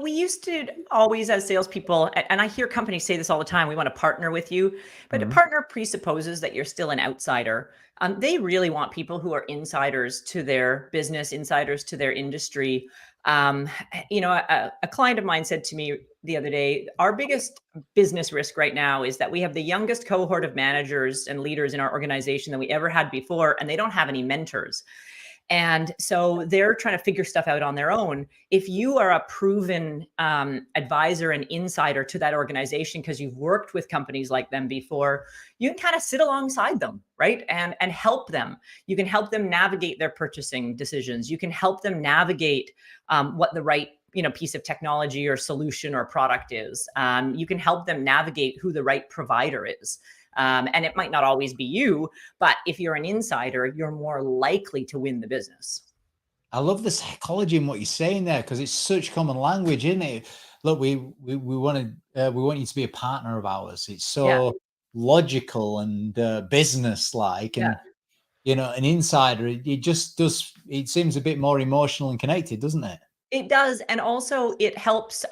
we used to always, as salespeople, and I hear companies say this all the time, we want to partner with you, but a partner presupposes that you're still an outsider. They really want people who are insiders to their business, insiders to their industry. A client of mine said to me the other day, our biggest business risk right now is that we have the youngest cohort of managers and leaders in our organization than we ever had before, and they don't have any mentors. And so they're trying to figure stuff out on their own. If you are a proven advisor and insider to that organization because you've worked with companies like them before, you can kind of sit alongside them, right? And help them. You can help them navigate their purchasing decisions. You can help them navigate what the right piece of technology or solution or product is. You can help them navigate who the right provider is. And it might not always be you, but if you're an insider, you're more likely to win the business. I love the psychology in what you're saying there, because it's such common language, isn't it? Look, we want you to be a partner of ours. It's so logical and business like, and an insider. It just does. It seems a bit more emotional and connected, doesn't it? It does. And also it helps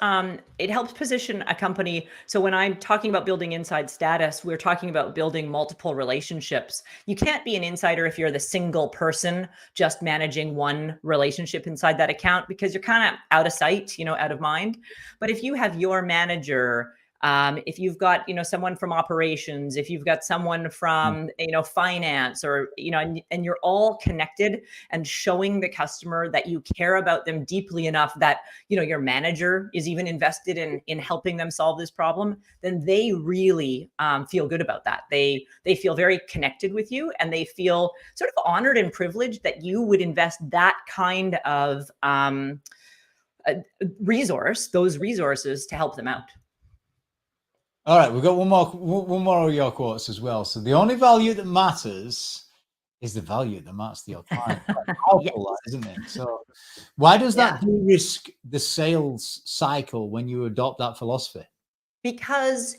position a company. So when I'm talking about building inside status, we're talking about building multiple relationships. You can't be an insider if you're the single person just managing one relationship inside that account, because you're kind of out of sight, out of mind. But if you have your manager, if you've got, someone from operations, if you've got someone from, finance, or, and you're all connected and showing the customer that you care about them deeply enough that, your manager is even invested in helping them solve this problem, then they really feel good about that. They feel very connected with you, and they feel sort of honored and privileged that you would invest that kind of those resources to help them out. All right, we've got one more of your quotes as well. So the only value that matters is the value that matters to your client. Powerful, that, isn't it? So why does that de-risk the sales cycle when you adopt that philosophy? Because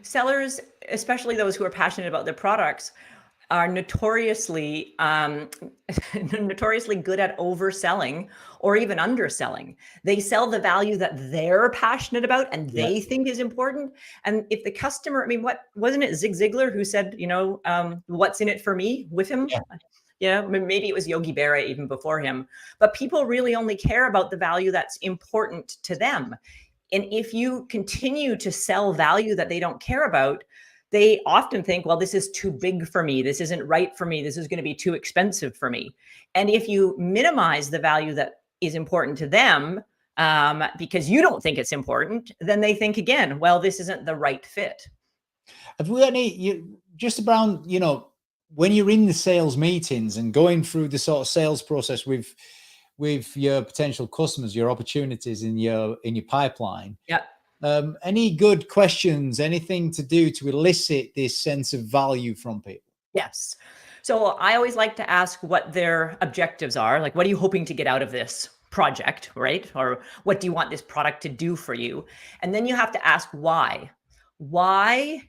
sellers, especially those who are passionate about their products, are notoriously good at overselling or even underselling. They sell the value that they're passionate about and they think is important. And if the customer, what wasn't it Zig Ziglar who said, what's in it for me with him? Yeah, maybe it was Yogi Berra even before him. But people really only care about the value that's important to them. And if you continue to sell value that they don't care about, they often think, well, this is too big for me. This isn't right for me. This is going to be too expensive for me. And if you minimize the value that is important to them because you don't think it's important, then they think again, well, this isn't the right fit. Have we got any, just around, when you're in the sales meetings and going through the sort of sales process with your potential customers, your opportunities in your pipeline? Yeah. Any good questions, anything to do to elicit this sense of value from people? Yes. So I always like to ask what their objectives are. Like, what are you hoping to get out of this project, right? Or what do you want this product to do for you? And then you have to ask why. Why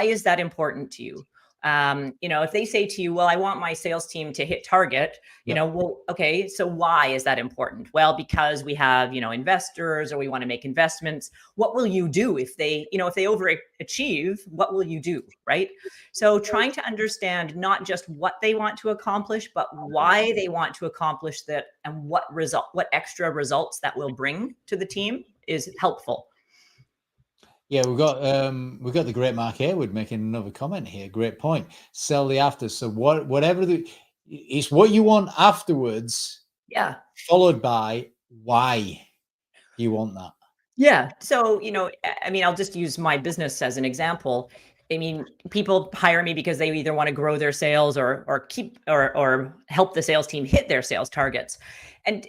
is that important to you? If they say to you, well, I want my sales team to hit target, well, okay, so why is that important? Well, because we have, investors, or we want to make investments. What will you do if they overachieve? What will you do? Right. So trying to understand not just what they want to accomplish, but why they want to accomplish that, and what extra results that will bring to the team is helpful. Yeah, we've got the great Mark Haywood making another comment here. Great point. Sell the after. So it's what you want afterwards. Yeah. Followed by why you want that. Yeah. So, I'll just use my business as an example. People hire me because they either want to grow their sales or keep or help the sales team hit their sales targets. And,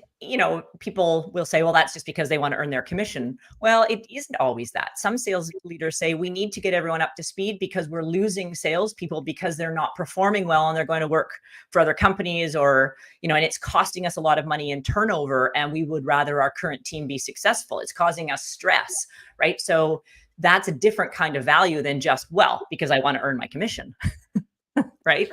people will say, well, that's just because they want to earn their commission. Well, it isn't always that. Some sales leaders say we need to get everyone up to speed because we're losing salespeople because they're not performing well and they're going to work for other companies, or, and it's costing us a lot of money in turnover, and we would rather our current team be successful. It's causing us stress, right? So that's a different kind of value than just, well, because I want to earn my commission. Right?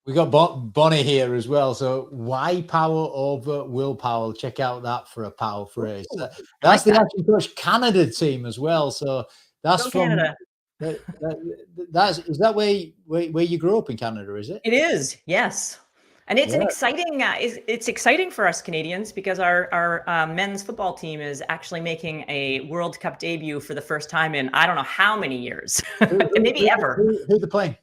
We got Bonnie here as well. So why power over willpower? Check out that for a power phrase. Ooh, That's the that. Action Coach Canada team as well. So that's Go from Canada. Is that where you grew up in Canada? Is it? It is, yes. And it's an Yeah. exciting. It's exciting for us Canadians because our men's football team is actually making a World Cup debut for the first time in I don't know how many years, maybe ever. Who they playing?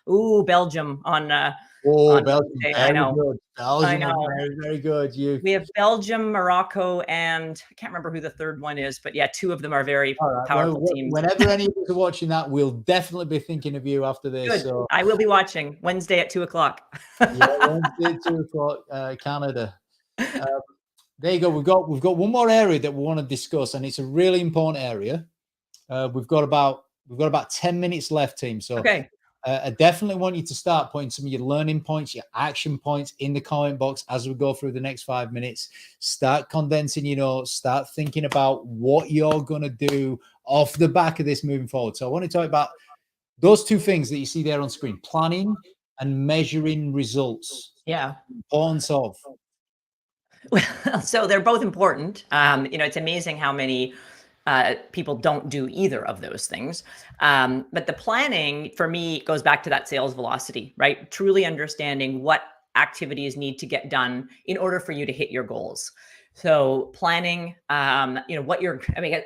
Ooh, Belgium on Belgium, Wednesday. I very know. good. Belgium I are know. very, very good. We have Belgium, Morocco, and I can't remember who the third one is, but yeah, two of them are very All right. powerful Well, teams. whenever any of us are watching that, we'll definitely be thinking of you after this. Good. So I will be watching Wednesday at 2:00. yeah, Wednesday, 2:00, Canada. There you go. We've got one more area that we want to discuss, and it's a really important area. We've got about 10 minutes left, team. So Okay. I definitely want you to start putting some of your learning points, your action points in the comment box as we go through the next 5 minutes. Start condensing your notes, start thinking about what you're going to do off the back of this moving forward. So I want to talk about those two things that you see there on screen, planning and measuring results. Yeah. Importance of. Well, so they're both important. It's amazing how many people don't do either of those things. But the planning for me goes back to that sales velocity, right? Truly understanding what activities need to get done in order for you to hit your goals. So planning, I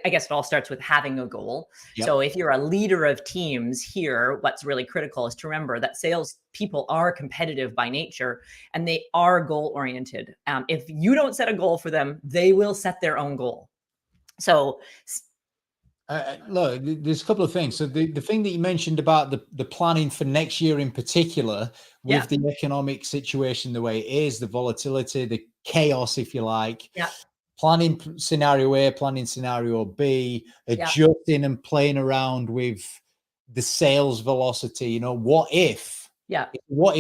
guess it all starts with having a goal. Yep. So if you're a leader of teams here, what's really critical is to remember that sales people are competitive by nature and they are goal oriented. If you don't set a goal for them, they will set their own goal. So look, there's a couple of things. So the thing that you mentioned about the planning for next year in particular, with the economic situation the way it is, the volatility, the chaos, if you like, planning scenario A, planning scenario B, adjusting and playing around with the sales velocity. What if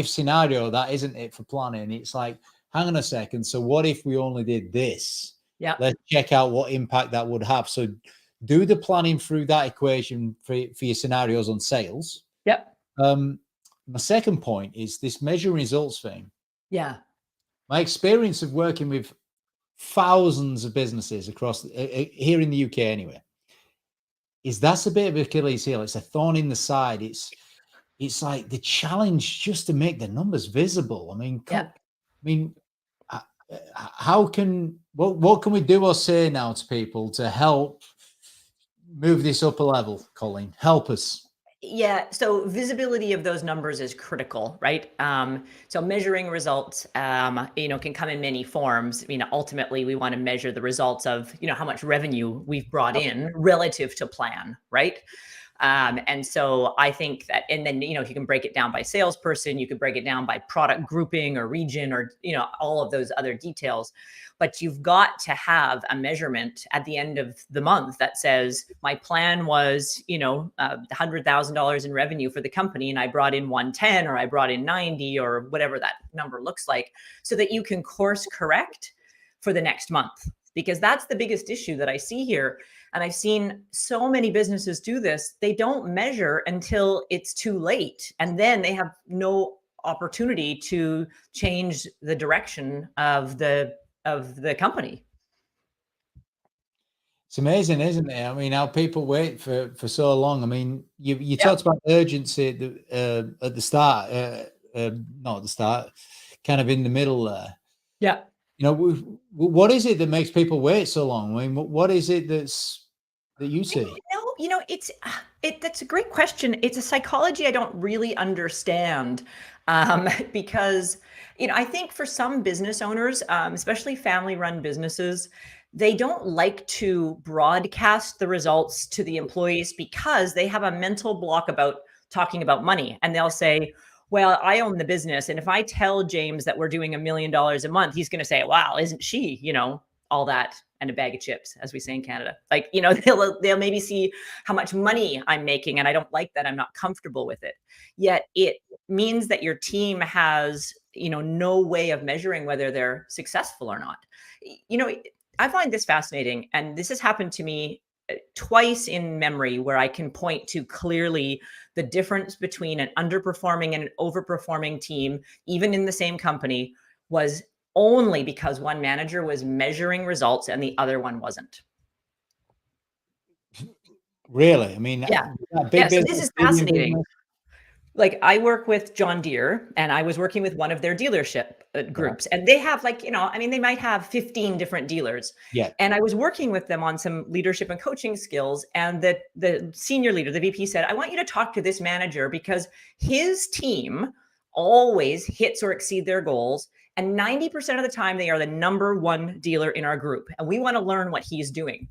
scenario, that isn't it for planning. It's like, hang on a second. So what if we only did this? Let's check out what impact that would have. So do the planning through that equation for your scenarios on sales. My second point is this measure results thing. My experience of working with thousands of businesses across here in the UK anyway, is that's a bit of Achilles heel. It's a thorn in the side. It's like the challenge just to make the numbers visible. I mean, what can we do or say now to people to help move this up a level? Colleen, help us. So visibility of those numbers is critical, right? So measuring results, can come in many forms. Ultimately, we want to measure the results of, how much revenue we've brought in relative to plan, right? And so I think that, and then, you can break it down by salesperson, you could break it down by product grouping or region or, all of those other details. But you've got to have a measurement at the end of the month that says my plan was, $100,000 in revenue for the company, and I brought in 110 or I brought in 90 or whatever that number looks like, so that you can course correct for the next month. Because that's the biggest issue that I see here. And I've seen so many businesses do this. They don't measure until it's too late. And then they have no opportunity to change the direction of the company. It's amazing, isn't it? I mean, how people wait for so long. I mean, you talked about urgency at the start, not at the start, kind of in the middle there. What is it that makes people wait so long? I mean, what is it that you see? That's a great question. It's a psychology I don't really understand, because, I think for some business owners, especially family-run businesses, they don't like to broadcast the results to the employees because they have a mental block about talking about money. And they'll say, well, I own the business, and if I tell James that we're doing $1 million a month, he's going to say, wow, isn't she, all that and a bag of chips, as we say in Canada. Like, they'll maybe see how much money I'm making, and I don't like that. I'm not comfortable with it. Yet it means that your team has, no way of measuring whether they're successful or not. I find this fascinating, and this has happened to me twice in memory where I can point to clearly the difference between an underperforming and an overperforming team, even in the same company, was only because one manager was measuring results and the other one wasn't. Really? I mean, Yeah. big Yeah. So this business, is medium fascinating. business. Like I work with John Deere and I was working with one of their dealership Right. groups, and they have like, I mean, they might have 15 different dealers. Yeah. And I was working with them on some leadership and coaching skills. And the senior leader, the VP said, I want you to talk to this manager because his team always hits or exceed their goals. And 90% of the time, they are the number one dealer in our group. And we want to learn what he's doing.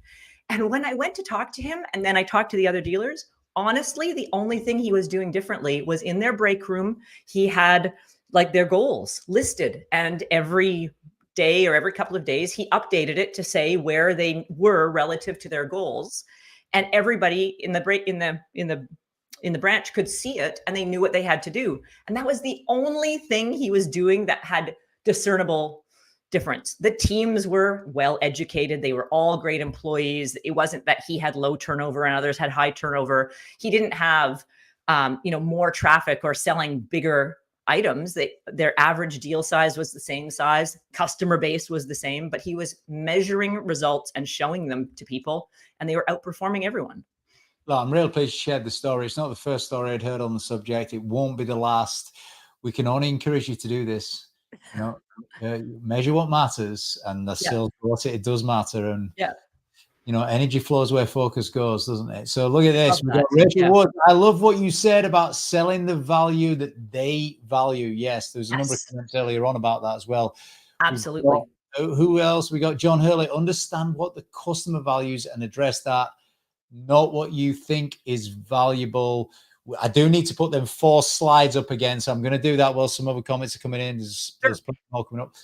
And when I went to talk to him, and then I talked to the other dealers, honestly, the only thing he was doing differently was in their break room, he had like their goals listed. And every day or every couple of days, he updated it to say where they were relative to their goals. And everybody in the break in the branch could see it and they knew what they had to do. And that was the only thing he was doing that had discernible difference. The teams were well educated. They were all great employees. It wasn't that he had low turnover and others had high turnover. He didn't have, more traffic or selling bigger items. Their average deal size was the same size. Customer base was the same, but he was measuring results and showing them to people, and they were outperforming everyone. Well, I'm real pleased to share the story. It's not the first story I'd heard on the subject. It won't be the last. We can only encourage you to do this. Measure what matters, and the sales velocity, it does matter. And energy flows where focus goes, doesn't it? So look at this. We've got Rachel Wood. I love what you said about selling the value that they value. Yes, there's a number of comments earlier on about that as well. Absolutely. Who else? We got John Hurley. Understand what the customer values and address that, not what you think is valuable. I do need to put them 4 slides up again, so I'm going to do that while some other comments are coming in. There's more coming up.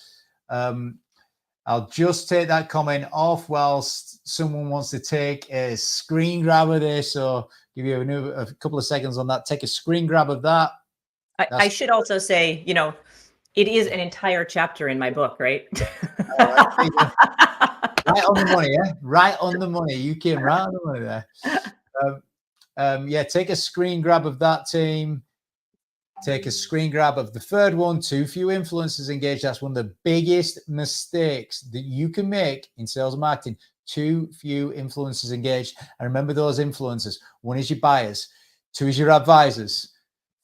I'll just take that comment off whilst someone wants to take a screen grab of this. So give you a couple of seconds on that. Take a screen grab of that. I should also say, it is an entire chapter in my book, right? Right on the money, yeah? Right on the money. You came right on the money there. Take a screen grab of that, team. Take a screen grab of the third one. Too few influencers engaged. That's one of the biggest mistakes that you can make in sales and marketing. Too few influencers engaged. And remember those influencers. 1 is your buyers. 2 is your advisors.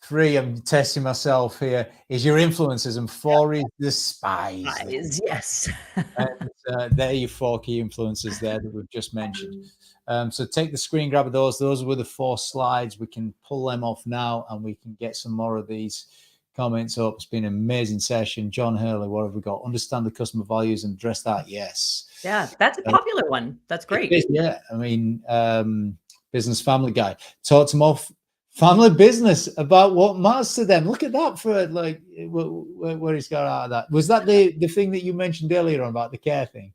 3, I'm testing myself here, is your influencers. And 4 is the spies. Yes. And there are your 4 key influencers there that we've just mentioned. So take the screen grab of those. Those were the 4 slides. We can pull them off now and we can get some more of these comments up. It's been an amazing session. John Hurley, what have we got? Understand the customer values and address that. Yes. Yeah, that's a popular one. That's great. Yeah. I mean, Business Family Guide. Talk to more family business about what matters to them. Look at that for like where he's got out of that. Was that the thing that you mentioned earlier on about the care thing?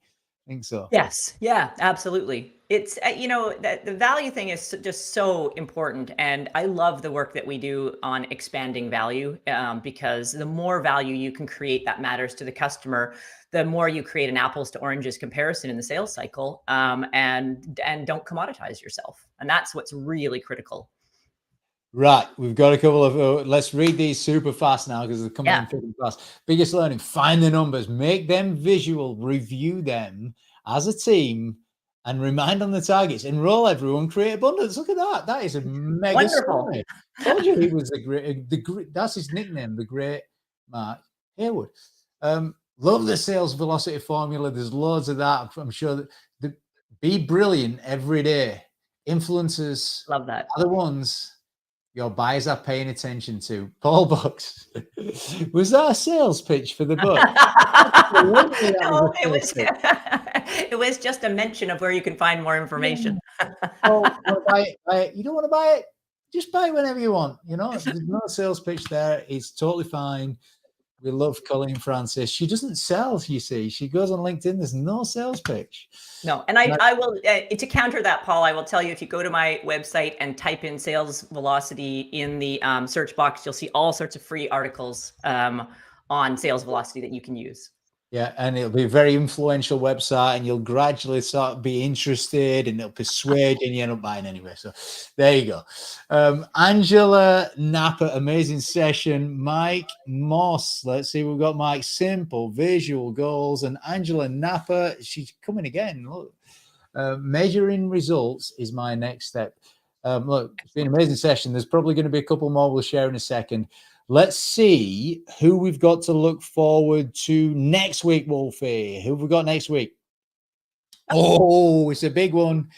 I think so. Yes. Yeah, absolutely. It's, the value thing is just so important. And I love the work that we do on expanding value because the more value you can create that matters to the customer, the more you create an apples to oranges comparison in the sales cycle and don't commoditize yourself. And that's what's really critical. Right, we've got a couple of. Let's read these super fast now because they're coming in pretty fast. Biggest learning: find the numbers, make them visual, review them as a team, and remind on the targets. Enroll everyone, create abundance. Look at that. That is a mega story. Told you he was the great. That's his nickname, the Great Mark Haywood. Love the sales velocity formula. There's loads of that. I'm sure that be brilliant every day. Influencers, love that. Are the ones your buyers are paying attention to. Paul Bucks. Was that a sales pitch for the book? No, it was just a mention of where you can find more information. You don't want to buy it? Just buy it whenever you want. There's no sales pitch there. It's totally fine. We love Colleen Francis. She doesn't sell, you see. She goes on LinkedIn. There's no sales pitch. No. And I will, to counter that, Paul, I will tell you, if you go to my website and type in sales velocity in the search box, you'll see all sorts of free articles on sales velocity that you can use. Yeah, and it'll be a very influential website, and you'll gradually sort of be interested, and it'll persuade you, and you end up buying anyway. So there you go. Angela Napa, amazing session. Mike Moss, let's see, we've got Mike Simple, visual goals, and Angela Napa, she's coming again. Look, measuring results is my next step. Look, it's been an amazing session. There's probably going to be a couple more we'll share in a second. Let's see who we've got to look forward to next week, Wolfie. Who have we got next week? Oh, it's a big one.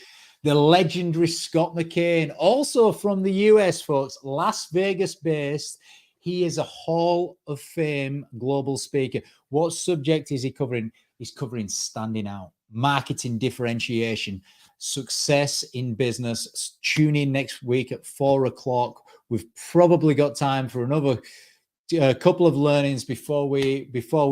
The legendary Scott McCain, also from the US, folks, Las Vegas based. He is a Hall of Fame global speaker. What subject is he covering? He's covering standing out, marketing differentiation, success in business. Tune in next week at 4 o'clock. We've probably got time for another couple of learnings before we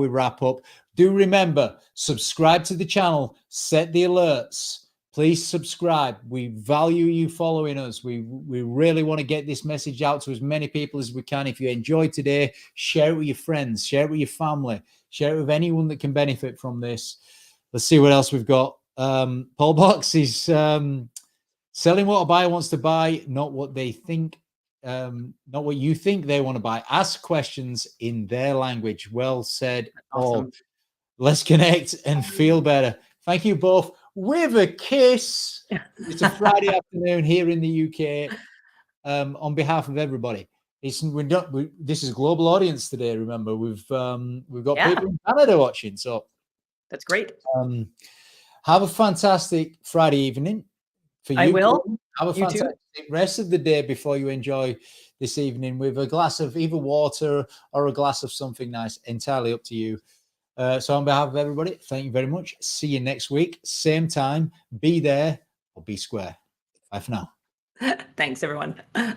wrap up. Do remember, subscribe to the channel, set the alerts. Please subscribe. We value you following us. We really want to get this message out to as many people as we can. If you enjoyed today, share it with your friends, share it with your family, share it with anyone that can benefit from this. Let's see what else we've got. Paul Box is selling what a buyer wants to buy, not what they think. Not what you think they want to buy. Ask questions in their language. Well said. Awesome. Let's connect and feel better. Thank you both. With a kiss. It's a Friday afternoon here in the UK. On behalf of everybody, this is a global audience today. Remember, we've got people in Canada watching. So that's great. Have a fantastic Friday evening. For you, I will. Have a fantastic rest of the day before you enjoy this evening with a glass of either water or a glass of something nice, entirely up to you. So on behalf of everybody, thank you very much. See you next week, same time. Be there or be square. Bye for now. Thanks, everyone. You